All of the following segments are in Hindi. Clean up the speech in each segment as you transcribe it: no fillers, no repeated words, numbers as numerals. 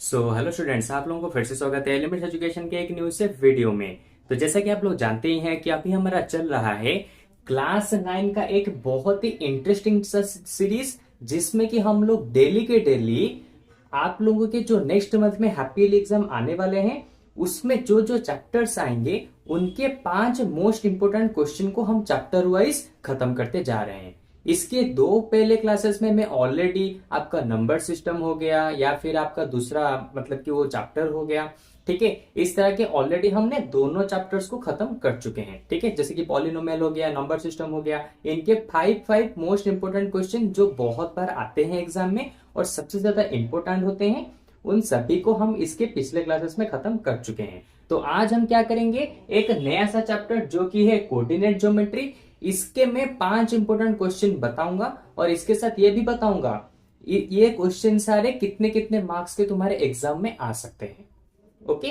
हेलो स्टूडेंट्स, आप लोगों को फिर से स्वागत है एलिमेंट्स एजुकेशन के एक न्यू से वीडियो में। तो जैसा कि आप लोग जानते ही हैं कि अभी हमारा चल रहा है क्लास 9 का एक बहुत ही इंटरेस्टिंग सीरीज, जिसमें कि हम लोग डेली के डेली आप लोगों के जो नेक्स्ट मंथ में हैप्पी एग्जाम आने वाले हैं उसमें जो जो चैप्टर्स आएंगे उनके 5 मोस्ट इंपोर्टेंट क्वेश्चन को हम चैप्टर वाइज खत्म करते जा रहे हैं। इसके दो पहले क्लासेस में मैं ऑलरेडी आपका नंबर सिस्टम हो गया या फिर आपका दूसरा मतलब कि वो चैप्टर हो गया, ठीक है। इस तरह के ऑलरेडी हमने दोनों चैप्टर्स को खत्म कर चुके हैं, ठीक है। जैसे कि पॉलिनोमियल हो गया, नंबर सिस्टम हो गया, इनके 5 मोस्ट इंपोर्टेंट क्वेश्चन जो बहुत बार आते हैं एग्जाम में और सबसे ज्यादा इंपोर्टेंट होते हैं, उन सभी को हम इसके पिछले क्लासेस में खत्म कर चुके हैं। तो आज हम क्या करेंगे, एक नया सा चैप्टर जो कि है कोऑर्डिनेट ज्योमेट्री। इसके मैं 5 इंपोर्टेंट क्वेश्चन बताऊंगा और इसके साथ ये भी बताऊंगा ये क्वेश्चन सारे कितने कितने मार्क्स के तुम्हारे एग्जाम में आ सकते हैं। ओके,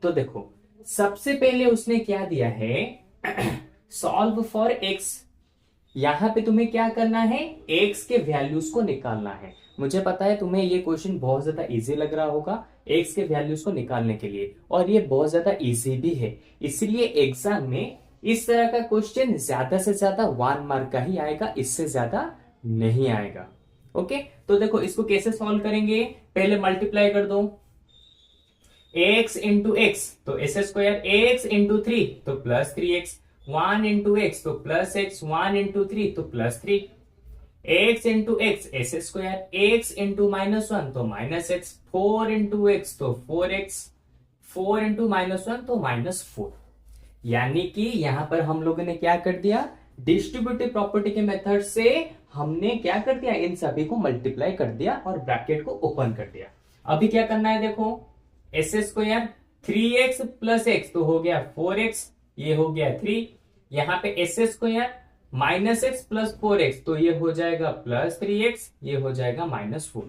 तो देखो सबसे पहले उसने क्या दिया है, सॉल्व फॉर एक्स। यहां पे तुम्हें क्या करना है, एक्स के वैल्यूज को निकालना है। मुझे पता है तुम्हें ये क्वेश्चन बहुत ज्यादा इजी लग रहा होगा एक्स के वैल्यूज को निकालने के लिए, और ये बहुत ज्यादा इजी भी है। इसलिए एग्जाम में इस तरह का क्वेश्चन ज्यादा से ज्यादा 1 मार्क का ही आएगा, इससे ज्यादा नहीं आएगा। ओके, तो देखो इसको कैसे सॉल्व करेंगे, पहले मल्टीप्लाई कर दो एक्स इंटू एक्स तो एस स्क्वायर, एक्स इंटू 3 तो प्लस 3x, 1 इंटू एक्स तो प्लस एक्स, 1 इंटू 3 तो plus 3, x into x S square, x into -1 तो -x, 4 इंटू एक्स तो 4x, 4 इंटू -1 तो -4। यानी कि यहां पर हम लोगों ने क्या कर दिया, डिस्ट्रीब्यूटिव प्रॉपर्टी के मेथड से हमने क्या कर दिया, इन सभी को मल्टीप्लाई कर दिया और ब्रैकेट को ओपन कर दिया। अभी क्या करना है, देखो S square 3x plus x तो हो गया 4x, ये हो गया 3, यहां पे S square -x plus 4x तो ये हो जाएगा प्लस 3x, ये हो जाएगा -4।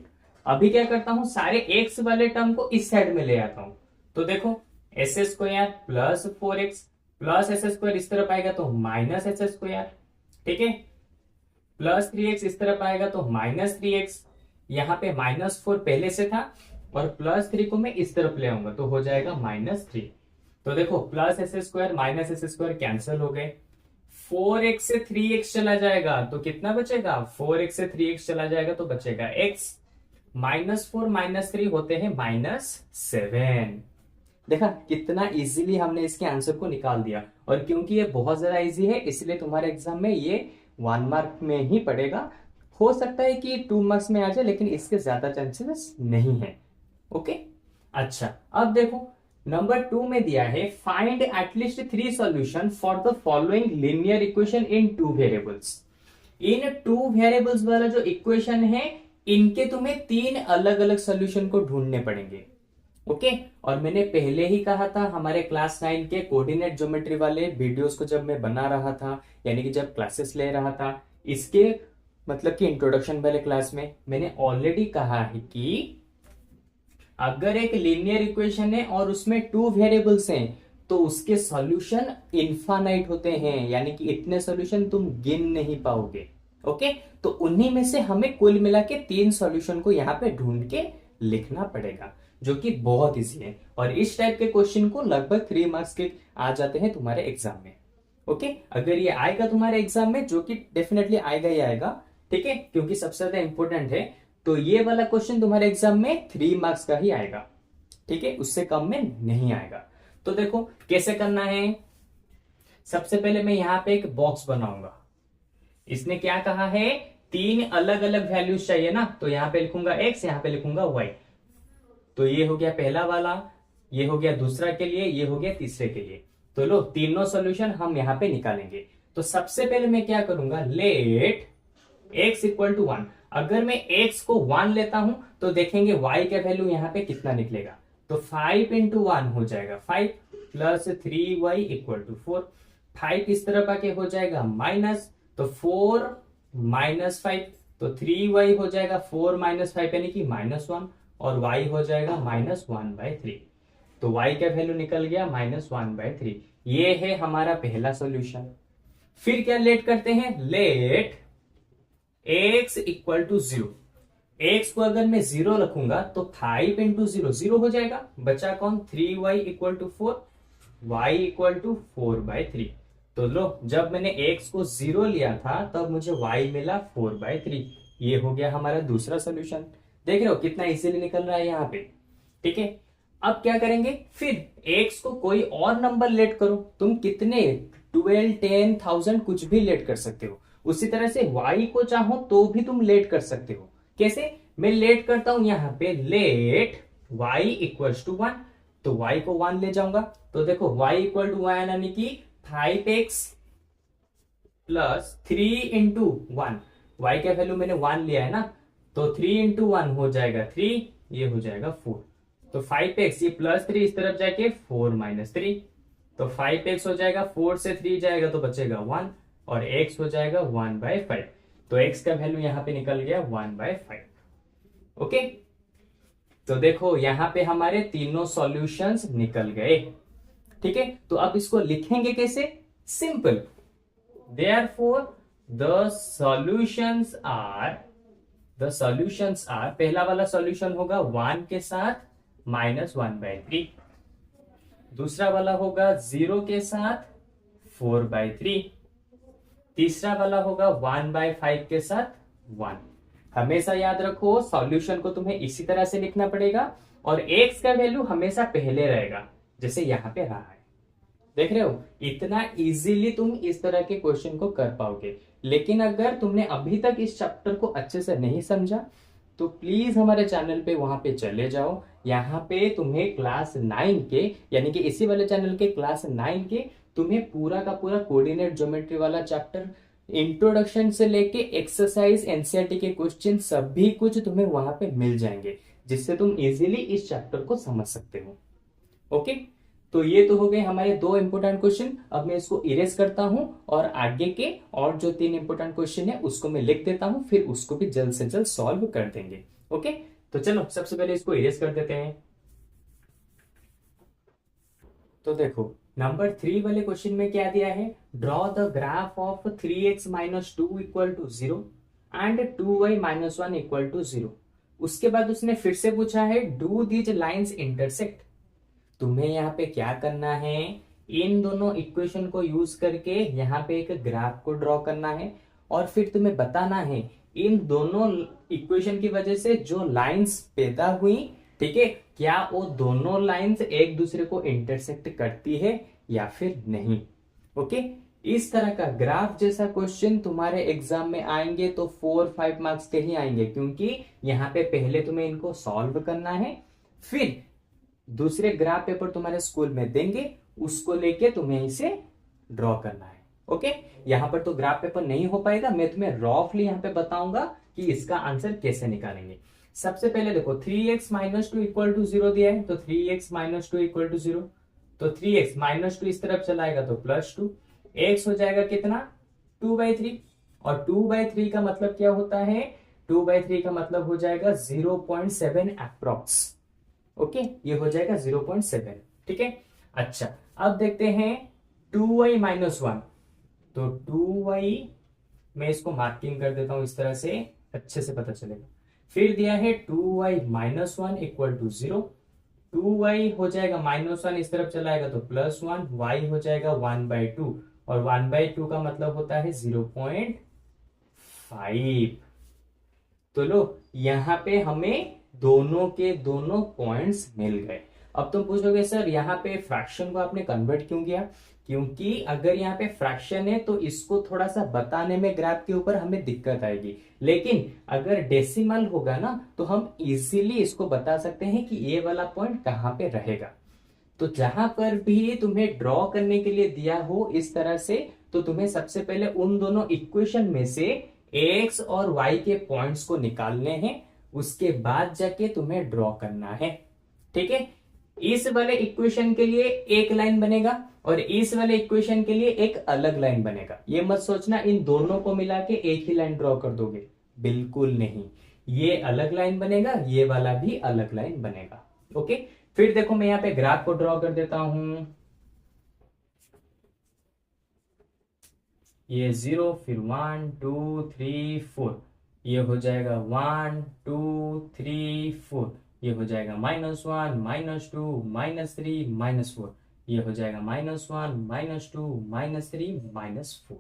अभी क्या करता हूं, सारे x वाले टर्म को इस साइड में ले आता हूं। तो देखो S square plus 4x plus S square इस तरफ आएगा तो माइनस एस स्क्वायर, ठीक है, प्लस 3x इस तरफ आएगा तो -3x, यहां पे -4 पहले से था और प्लस 3 को मैं इस तरफ ले आऊंगा तो हो जाएगा -3। तो देखो plus S square minus S square cancel हो गए, 4x से 3x चला जाएगा तो कितना बचेगा, 4x से 3x चला जाएगा तो बचेगा x, -4 -3 होते हैं -7। देखा कितना इजीली हमने इसके आंसर को निकाल दिया। और क्योंकि ये बहुत ज्यादा इजी है इसलिए तुम्हारे एग्जाम में ये 1 मार्क में ही पड़ेगा। हो सकता है कि 2 मार्क्स में आ जाए लेकिन इसके ज्यादा चांसेस नहीं है। ओके, अच्छा अब देखो नंबर 2 में दिया है find at least 3 solution for the following linear equation in 2 variables. In 2 variables वाला जो इक्वेशन है इनके तुम्हें 3 अलग अलग सॉल्यूशन को ढूंढने पड़ेंगे। ओके, और मैंने पहले ही कहा था हमारे क्लास 9 के कोऑर्डिनेट ज्योमेट्री वाले वीडियोस को जब मैं बना रहा था, यानी कि जब क्लासेस ले रहा था, इसके मतलब कि इंट्रोडक्शन वाले क्लास में मैंने ऑलरेडी कहा है कि अगर एक लीनियर इक्वेशन है और उसमें 2 वेरिएबल्स हैं तो उसके सॉल्यूशन इनफाइनाइट होते हैं, यानी कि इतने सॉल्यूशन तुम गिन नहीं पाओगे। ओके, तो उन्हीं में से हमें कुल मिला के 3 सॉल्यूशन को यहां पे ढूंढ के लिखना पड़ेगा, जो कि बहुत इजी है। और इस टाइप के क्वेश्चन को लगभग 3 मार्क्स के आ जाते हैं तुम्हारे एग्जाम में। ओके, अगर ये आएगा तुम्हारे एग्जाम में, जो कि डेफिनेटली आएगा ही आएगा, ठीक है, क्योंकि सबसे ज्यादा इंपॉर्टेंट है, तो ये वाला क्वेश्चन तुम्हारे एग्जाम में 3 मार्क्स का ही आएगा, ठीक है, उससे कम में नहीं आएगा। तो देखो कैसे करना है, सबसे पहले मैं यहां पे एक बॉक्स बनाऊंगा। इसने क्या कहा है, 3 अलग अलग वैल्यूज चाहिए ना, तो यहां पे लिखूंगा x, यहां पे लिखूंगा y। तो ये हो गया पहला वाला, ये हो गया दूसरा के लिए, ये हो गया तीसरे के लिए। तो लो तीनों सॉल्यूशन हम यहां पे निकालेंगे। तो सबसे पहले मैं क्या करूंगा, लेट x इक्वल टू 1। अगर मैं x को 1 लेता हूं तो देखेंगे y का वैल्यू यहां पे कितना निकलेगा, तो 5 इंटू 1 हो जाएगा 5 प्लस 3y इक्वल टू 4। 5 इस तरफ आके हो जाएगा माइनस, तो 4 माइनस 5 तो 3y हो जाएगा 4 माइनस 5 यानी कि -1, और y हो जाएगा -1/3। तो y का वैल्यू निकल गया -1/3। ये है हमारा पहला सॉल्यूशन। फिर क्या लेट करते हैं, let x equal to 0। X को अगर मैं 0 रखूंगा तो 5 इंटू 0 0 हो जाएगा, बचा कौन 3y equal to 4, y equal to 4/3। तो लो, जब मैंने x को 0 लिया था तब मुझे y मिला 4/3। ये हो गया हमारा दूसरा सोल्यूशन। देख रहे हो कितना इजीली निकल रहा है यहाँ पे। ठीक है, अब क्या करेंगे, फिर x को कोई और नंबर लेट करो, तुम कितने 12, 10, 1000 कुछ भी लेट कर सकते हो। उसी तरह से y को चाहो तो भी तुम लेट कर सकते हो। कैसे, मैं लेट करता हूं यहाँ पे, लेट y इक्वल्स टू 1, तो y को 1 ले जाऊंगा। तो देखो y इक्वल टू 1 यानी कि 5x प्लस 3 इंटू 1, y का वैल्यू मैंने 1 लिया है ना, तो 3 इंटू 1 हो जाएगा 3, ये हो जाएगा 4। तो 5x, ये प्लस 3 इस तरफ जाके 4 माइनस 3, तो 5x हो जाएगा, 4 से 3 जाएगा तो बचेगा 1, और x हो जाएगा 1/5। तो x का वैल्यू यहां पे निकल गया 1/5। ओके, तो देखो यहां पे हमारे तीनों सॉल्यूशंस निकल गए। ठीक है, तो अब इसको लिखेंगे कैसे, simple, therefore the solutions are, पहला वाला सॉल्यूशन होगा 1 के साथ -1/3, दूसरा वाला होगा 0 के साथ 4/3, तीसरा वाला होगा 1/5 के साथ 1। हमेशा याद रखो सॉल्यूशन को तुम्हें इसी तरह से लिखना पड़ेगा, और x का वैल्यू हमेशा पहले रहेगा जैसे यहां पे रहा है। देख रहे हो, इतना इजीली तुम इस तरह के क्वेश्चन को कर पाओगे। लेकिन अगर तुमने अभी तक इस चैप्टर को अच्छे से नहीं समझा तो प्लीज हमारे चैनल पे वहां पे चले जाओ। यहाँ पे तुम्हें क्लास 9 के, यानी कि इसी वाले चैनल के क्लास 9 के, तुम्हें पूरा का पूरा कोऑर्डिनेट ज्योमेट्री वाला चैप्टर, इंट्रोडक्शन से लेके एक्सरसाइज, एनसीईआरटी के क्वेश्चन, सभी कुछ तुम्हें वहां पे मिल जाएंगे, जिससे तुम इजीली इस चैप्टर को समझ सकते हो। ओके, तो ये तो हो गए हमारे 2 इंपोर्टेंट क्वेश्चन। अब मैं इसको इरेज करता हूं और आगे के और जो 3 इंपोर्टेंट क्वेश्चन है उसको मैं लिख देता हूं, फिर उसको भी जल्द से जल्द सॉल्व कर देंगे। ओके, तो चलो सबसे पहले इसको इरेज कर देते हैं। तो देखो नंबर 3 वाले क्वेश्चन में क्या दिया है, draw the graph of 3x - 2 equal to 0 and 2y - 1 equal to 0। उसके बाद उसने फिर से पूछा है डू दीज लाइंस इंटरसेक्ट। तुम्हें यहाँ पे क्या करना है, इन दोनों इक्वेशन को यूज करके यहाँ पे एक ग्राफ को ड्रॉ करना है, और फिर तुम्हें बताना है इन दोनों इक्वेशन की वजह से जो लाइंस पैदा हुई, ठीक है, क्या वो दोनों लाइंस एक दूसरे को इंटरसेक्ट करती है या फिर नहीं। ओके, इस तरह का ग्राफ जैसा क्वेश्चन तुम्हारे एग्जाम में आएंगे तो 4-5 मार्क्स के ही आएंगे, क्योंकि यहाँ पे पहले तुम्हें इनको सॉल्व करना है, फिर दूसरे ग्राफ पेपर तुम्हारे स्कूल में देंगे, उसको लेके तुम्हें इसे ड्रॉ करना है। ओके, यहां पर तो ग्राफ पेपर नहीं हो पाएगा, मैं तुम्हें रफली यहां पे बताऊंगा कि इसका आंसर कैसे निकालेंगे। सबसे पहले देखो 3x - 2 इक्वल टू 0 दिया है, तो 3x - 2 इक्वल टू 0, तो 3x - 2 इस तरफ चलाएगा तो +2, x हो जाएगा कितना 2/3, और 2/3 का मतलब क्या होता है, 2/3 का मतलब हो जाएगा 0.7 अप्रॉक्स। ओके, ये हो जाएगा 0.7। ठीक है, अच्छा अब देखते हैं 2y - 1, तो 2y, मैं इसको मार्किंग कर देता हूं इस तरह से, अच्छे से पता चलेगा। फिर दिया है 2y - 1 इक्वल टू 0, 2y हो जाएगा -1 इस तरफ चलाएगा तो +1, y हो जाएगा 1/2, और 1/2 का मतलब होता है 0.5। तो लो, यहां पे हमें दोनों के दोनों पॉइंट्स मिल गए। अब तुम पूछोगे सर यहाँ पे फ्रैक्शन को आपने कन्वर्ट क्यों किया, क्योंकि अगर यहाँ पे फ्रैक्शन है तो इसको थोड़ा सा बताने में ग्राफ के ऊपर हमें दिक्कत आएगी, लेकिन अगर डेसिमल होगा ना तो हम इजीली इसको बता सकते हैं कि ये वाला पॉइंट कहाँ पे रहेगा। तो जहां पर भी तुम्हें ड्रॉ करने के लिए दिया हो इस तरह से, तो तुम्हें सबसे पहले उन दोनों इक्वेशन में से x और y के पॉइंट्स को निकालने हैं, उसके बाद जाके तुम्हें ड्रॉ करना है। ठीक है, इस वाले इक्वेशन के लिए एक लाइन बनेगा और इस वाले इक्वेशन के लिए एक अलग लाइन बनेगा। ये मत सोचना इन दोनों को मिला के एक ही लाइन ड्रॉ कर दोगे, बिल्कुल नहीं, ये अलग लाइन बनेगा, ये वाला भी अलग लाइन बनेगा। ओके, फिर देखो मैं यहां पे ग्राफ को ड्रॉ कर देता हूं, ये 0, फिर 1 2 3 4, ये हो जाएगा 1 2 3 4, ये हो जाएगा -1 -2 -3 -4, ये हो जाएगा -1 -2 -3 -4।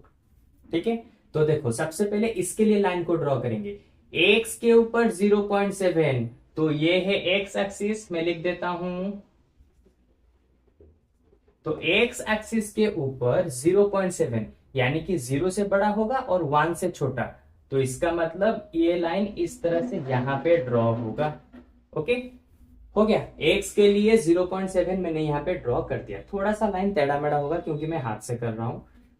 ठीक है, तो देखो सबसे पहले इसके लिए लाइन को ड्रॉ करेंगे। एक्स के ऊपर 0.7, तो ये है एक्स एक्सिस, मैं लिख देता हूं। तो एक्स एक्सिस के ऊपर 0.7 यानी कि 0 से बड़ा होगा और 1 से छोटा, तो इसका मतलब ये लाइन इस तरह से यहां पे ड्रॉ होगा। ओके, हो गया। एक्स के लिए 0.7 मैंने यहां पे ड्रॉ कर दिया। थोड़ा सा लाइन टेढ़ा मेढ़ा होगा क्योंकि मैं हाथ से कर रहा हूं।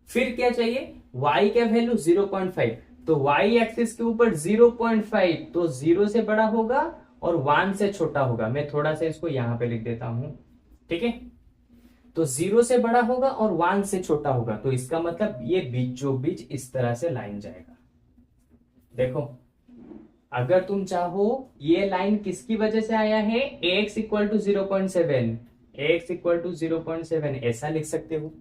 फिर क्या चाहिए, y का वैल्यू 0.5, तो y एक्सिस के ऊपर 0.5, तो 0 से बड़ा होगा और 1 से छोटा होगा। मैं थोड़ा सा इसको यहां पे लिख देता हूं। ठीक है, तो 0 से बड़ा होगा और 1 से छोटा होगा, तो इसका मतलब ये बीचों बीच इस तरह से लाइन जाएगा। देखो, अगर तुम चाहो ये लाइन किसकी वजह से आया है, x equal to 0.7, x equal to 0.7 ऐसा लिख सकते हो।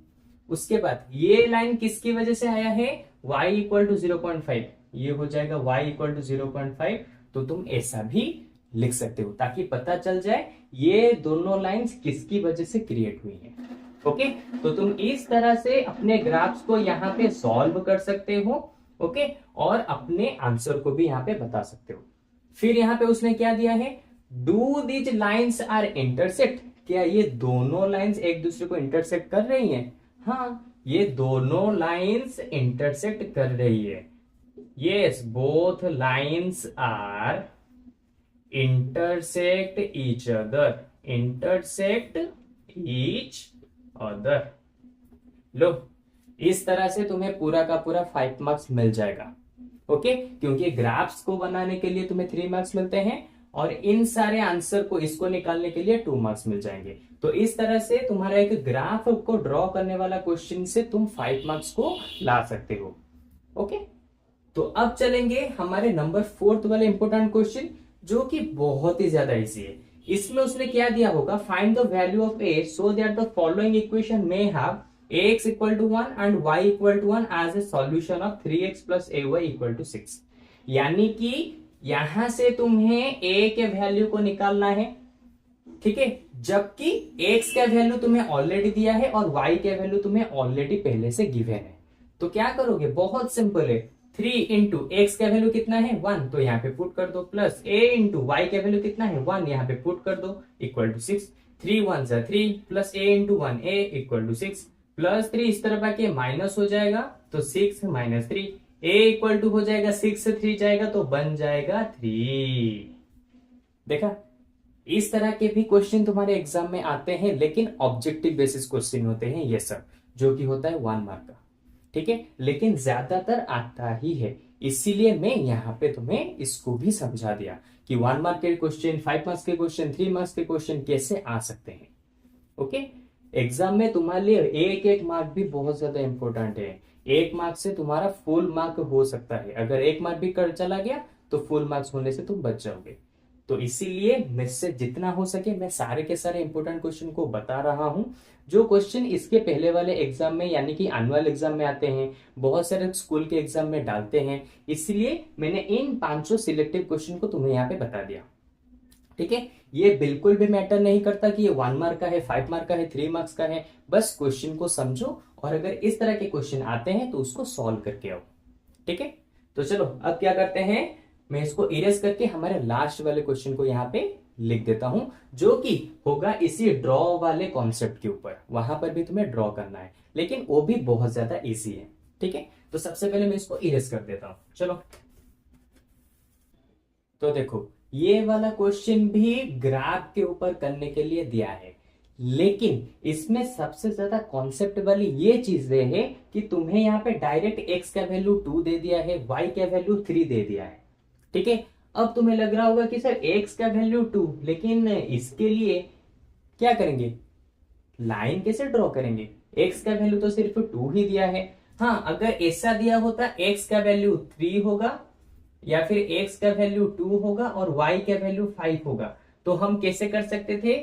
उसके बाद ये लाइन किसकी वजह से आया है, y इक्वल टू 0.5, ये हो जाएगा y इक्वल टू 0.5, तो तुम ऐसा भी लिख सकते हो ताकि पता चल जाए ये दोनों लाइंस किसकी वजह से क्रिएट हुई है। ओके, तो तुम इस तरह से अपने ग्राफ्स को यहाँ पे सॉल्व कर सकते हो। ओके, और अपने आंसर को भी यहाँ पे बता सकते हो। फिर यहाँ पे उसने क्या दिया है, do these lines are intersect, क्या ये दोनों लाइन्स एक दूसरे को इंटरसेक्ट कर रही हैं? हाँ, ये दोनों लाइन्स इंटरसेक्ट कर रही है। Yes, both lines are intersect each other, intersect each other. लो, इस तरह से तुम्हें पूरा का पूरा 5 मार्क्स मिल जाएगा। ओके, क्योंकि ग्राफ्स को बनाने के लिए तुम्हें 3 मार्क्स मिलते हैं और इन सारे आंसर को इसको निकालने के लिए 2 मार्क्स मिल जाएंगे। तो इस तरह से तुम्हारा एक ग्राफ को ड्रॉ करने वाला क्वेश्चन से तुम 5 मार्क्स को ला सकते हो। ओके, तो अब चलेंगे हमारे नंबर 4 वाले इंपोर्टेंट क्वेश्चन, जो कि बहुत ही ज्यादा इजी है। इसमें उसने क्या दिया होगा, find the value of a so that the following equation may have ax equal to 1 and y equal to 1 as a solution of 3x plus ay equal to 6। यानी कि यहां से तुम्हें a के वैल्यू को निकालना है। ठीक है, जबकि x का वैल्यू तुम्हें ऑलरेडी दिया है और y का वैल्यू तुम्हें ऑलरेडी पहले से गिवन है। तो क्या करोगे, बहुत सिंपल है। 3 इंटू एक्स का वैल्यू कितना है 1, तो यहाँ पे पुट कर दो, प्लस a इंटू वाई का वैल्यू कितना है 1, यहाँ पे पुट कर दो, इक्वल टू 6। 3 1 जा 3 plus a into 1 a equal to 6, plus 3 इस तरफ आके माइनस हो जाएगा, तो 6 माइनस 3, a इक्वल टू हो जाएगा 6 से 3 जाएगा तो बन जाएगा 3। देखा, इस तरह के भी क्वेश्चन तुम्हारे एग्जाम में आते हैं, लेकिन ऑब्जेक्टिव बेसिस क्वेश्चन होते हैं ये सब, जो कि होता है 1 मार्क का। ठीक है, लेकिन ज्यादातर आता ही है, इसीलिए मैं यहाँ पे तुम्हें इसको भी समझा दिया कि 1 मार्क के क्वेश्चन, 5 मार्क्स के क्वेश्चन, 3 मार्क्स के क्वेश्चन कैसे आ सकते हैं। ओके, एग्जाम में तुम्हारे लिए एक एक मार्क भी बहुत ज्यादा इंपॉर्टेंट है। 1 मार्क से तुम्हारा फुल मार्क हो सकता है, अगर 1 मार्क भी कर चला गया तो फुल मार्क्स होने से तुम बच जाओगे। तो इसीलिए मुझसे जितना हो सके मैं सारे के सारे इंपॉर्टेंट क्वेश्चन को बता रहा हूं, जो क्वेश्चन इसके पहले वाले एग्जाम में यानी कि एनुअल एग्जाम में आते हैं, बहुत सारे स्कूल के एग्जाम में डालते हैं, इसलिए मैंने इन 500 सिलेक्टिव क्वेश्चन को तुम्हें यहाँ पे बता दिया। ठीक है, ये बिल्कुल भी मैटर नहीं करता कि ये 1 मार्क का है, 5 मार्क का है, 3 मार्क्स का है, बस क्वेश्चन को समझो और अगर इस तरह के क्वेश्चन आते हैं तो उसको सॉल्व करके आओ। ठीक है, तो चलो अब क्या करते हैं, मैं इसको इरेज करके हमारे लास्ट वाले क्वेश्चन को यहाँ पे लिख देता हूं, जो कि होगा इसी ड्रॉ वाले कॉन्सेप्ट के ऊपर। वहां पर भी तुम्हें ड्रॉ करना है, लेकिन वो भी बहुत ज्यादा इजी है। ठीक है, तो सबसे पहले मैं इसको इरेज कर देता हूं। चलो, तो देखो ये वाला क्वेश्चन भी ग्राफ के ऊपर करने के लिए दिया है, लेकिन इसमें सबसे ज्यादा कॉन्सेप्ट वाली ये चीज है कि तुम्हें यहाँ पे डायरेक्ट x का वैल्यू 2 दे दिया है, y का वैल्यू 3 दे दिया है। ठीक है, अब तुम्हें लग रहा होगा कि सर x का वैल्यू 2, लेकिन इसके लिए क्या करेंगे, लाइन कैसे ड्रॉ करेंगे, x का वैल्यू तो सिर्फ 2 ही दिया है। हाँ, अगर ऐसा दिया होता x का वैल्यू 3 होगा या फिर x का वैल्यू 2 होगा और y का वैल्यू 5 होगा, तो हम कैसे कर सकते थे,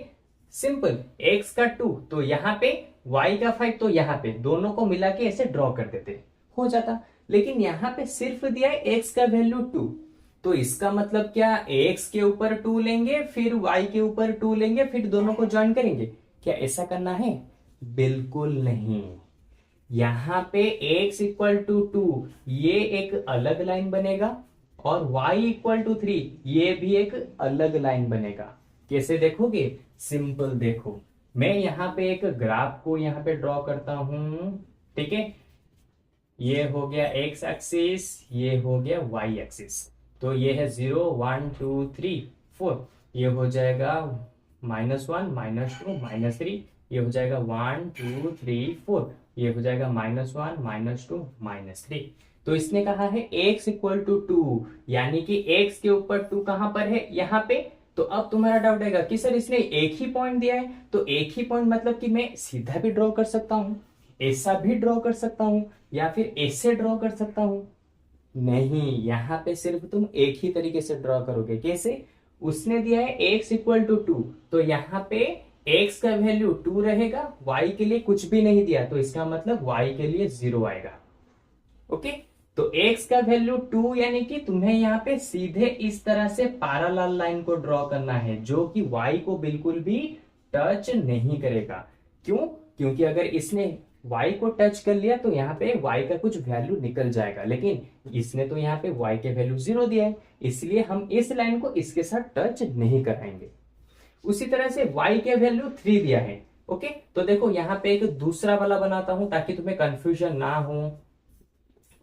सिंपल, x का 2 तो यहाँ पे, y का 5 तो यहाँ पे, दोनों को मिला के ऐसे ड्रॉ कर देते, हो जाता। लेकिन यहाँ पे सिर्फ दिया है x का वैल्यू 2, तो इसका मतलब क्या, x के ऊपर 2 लेंगे फिर y के ऊपर 2 लेंगे फिर दोनों को ज्वाइन करेंगे, क्या ऐसा करना है? बिल्कुल नहीं। यहां पे x इक्वल टू 2 ये एक अलग लाइन बनेगा और y इक्वल टू 3 ये भी एक अलग लाइन बनेगा। कैसे देखोगे? सिंपल देखो, मैं यहाँ पे एक ग्राफ को यहाँ पे ड्रॉ करता हूं, ठीक है। ये हो गया x एक्सिस, ये हो गया y एक्सिस। तो ये है 0 1 2 3 4, ये हो जाएगा -1 -2 -3, ये हो जाएगा 1 2 3 4, ये हो जाएगा -1 -2 -3। तो इसने कहा है x इक्वल टू 2, यानी कि x के ऊपर 2 कहां पर है? यहाँ पे। तो अब तुम्हारा डाउट आएगा कि सर इसने एक ही पॉइंट दिया है, तो एक ही पॉइंट मतलब कि मैं सीधा भी ड्रॉ कर सकता हूं, ऐसा भी ड्रॉ कर सकता हूं, या फिर ऐसे ड्रॉ कर सकता हूं? नहीं, यहां पे सिर्फ तुम एक ही तरीके से ड्रॉ करोगे। कैसे? उसने दिया है x इक्वल टू 2, तो यहां पे x का वैल्यू 2 रहेगा, y के लिए कुछ भी नहीं दिया, तो इसका मतलब y के लिए 0 आएगा। ओके, तो x का वैल्यू 2, यानी कि तुम्हें यहाँ पे सीधे इस तरह से पैरेलल लाइन को ड्रॉ करना है जो कि y को बिल्कुल भी टच नहीं करेगा। क्यों? क्योंकि अगर इसने y को टच कर लिया तो यहाँ पे y का कुछ वैल्यू निकल जाएगा, लेकिन इसने तो यहाँ पे y के वैल्यू 0 दिया है, इसलिए हम इस लाइन को इसके साथ टच नहीं कराएंगे। उसी तरह से y के वैल्यू 3 दिया है। ओके, तो देखो यहाँ पे एक दूसरा वाला बनाता हूं ताकि तुम्हें कंफ्यूजन ना हो।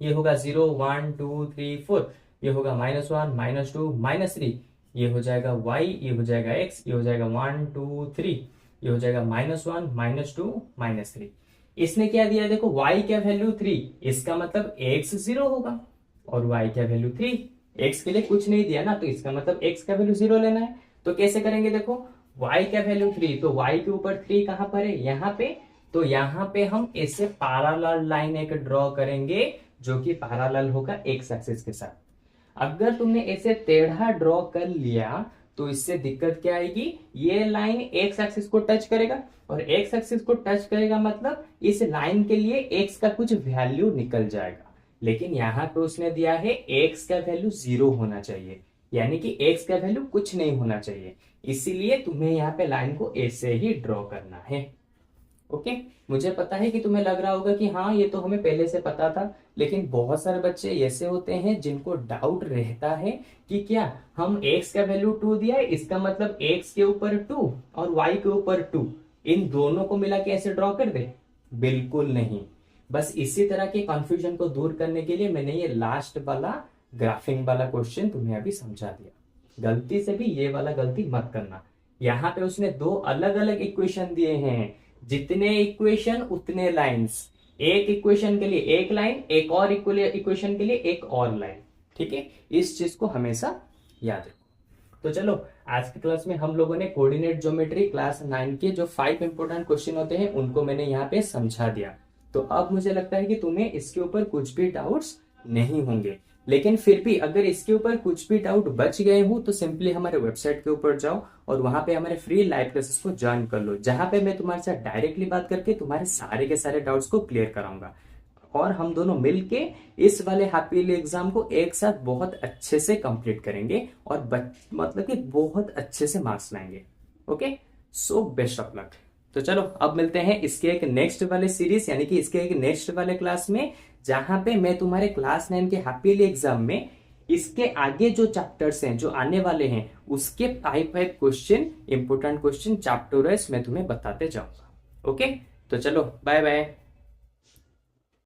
ये होगा 0 1 2 3 4, ये होगा -1 -2 -3, ये हो जाएगा y, ये हो जाएगा x, ये हो जाएगा 1 2 3, ये हो जाएगा -1 -2 -3। इसने क्या दिया? देखो y का वैल्यू 3, इसका मतलब x 0 होगा, और y का वैल्यू 3, x के लिए कुछ नहीं दिया ना, तो इसका मतलब x का वैल्यू 0 लेना है। तो कैसे करेंगे? देखो y का वैल्यू 3, तो y के ऊपर 3 कहां पर है? यहाँ पे। तो यहाँ पे हम ऐसे पैरेलल लाइन एक ड्रॉ करेंगे जो कि पैरेलल होगा x एक्सिस के साथ। अगर तुमने ऐसे टेढ़ा ड्रॉ कर लिया तो इससे दिक्कत क्या आएगी? ये लाइन x एक्सिस को टच करेगा, और x एक्सिस को टच करेगा मतलब इस लाइन के लिए x का कुछ वैल्यू निकल जाएगा, लेकिन यहाँ पे उसने दिया है x का वैल्यू 0 होना चाहिए, यानी कि x का वैल्यू कुछ नहीं होना चाहिए, इसीलिए तुम्हें यहाँ पे लाइन को ऐसे ही ड्रॉ करना है। ओके, मुझे पता है कि तुम्हें लग रहा होगा कि हाँ ये तो हमें पहले से पता था, लेकिन बहुत सारे बच्चे ऐसे होते हैं जिनको डाउट रहता है कि क्या हम x का वैल्यू 2 दिया है, इसका मतलब x के ऊपर 2 और y के ऊपर 2, इन दोनों को मिला के ऐसे ड्रॉ कर दे? बिल्कुल नहीं। बस इसी तरह के कंफ्यूजन को दूर करने के लिए मैंने ये लास्ट वाला ग्राफिंग वाला क्वेश्चन तुम्हें अभी समझा दिया। गलती से भी ये वाला गलती मत करना। यहाँ पे उसने 2 अलग अलग इक्वेशन दिए हैं, जितने इक्वेशन उतने लाइंस, एक इक्वेशन के लिए एक लाइन, एक और इक्वेशन के लिए एक और लाइन। ठीक है, इस चीज को हमेशा याद रखो। तो चलो, आज की क्लास में हम लोगों ने कोऑर्डिनेट ज्योमेट्री क्लास 9 के जो 5 इंपोर्टेंट क्वेश्चन होते हैं उनको मैंने यहाँ पे समझा दिया। तो अब मुझे लगता है कि तुम्हें इसके ऊपर कुछ भी डाउट्स नहीं होंगे, लेकिन फिर भी अगर इसके ऊपर कुछ भी डाउट बच गए हो तो सिंपली हमारे वेबसाइट के ऊपर जाओ और वहां पे हमारे फ्री लाइव क्लासेस को ज्वाइन कर लो, जहां पे मैं तुम्हारे साथ डायरेक्टली बात करके तुम्हारे सारे के सारे डाउट्स को क्लियर कराऊंगा, और हम दोनों मिलके इस वाले हैप्पीली एग्जाम को एक साथ बहुत अच्छे से कंप्लीट करेंगे और मतलब कि बहुत अच्छे से मार्क्स लाएंगे। Okay, so best of luck. तो चलो अब मिलते हैं इसके एक नेक्स्ट वाले सीरीज, यानी कि इसके एक नेक्स्ट वाले क्लास में, जहां पे मैं तुम्हारे क्लास 9 के हैप्पीली एग्जाम में इसके आगे जो चैप्टर्स हैं जो आने वाले हैं उसके 5 question, important question chapter wise मैं तुम्हें बताते जाऊंगा। ओके, तो चलो बाय बाय।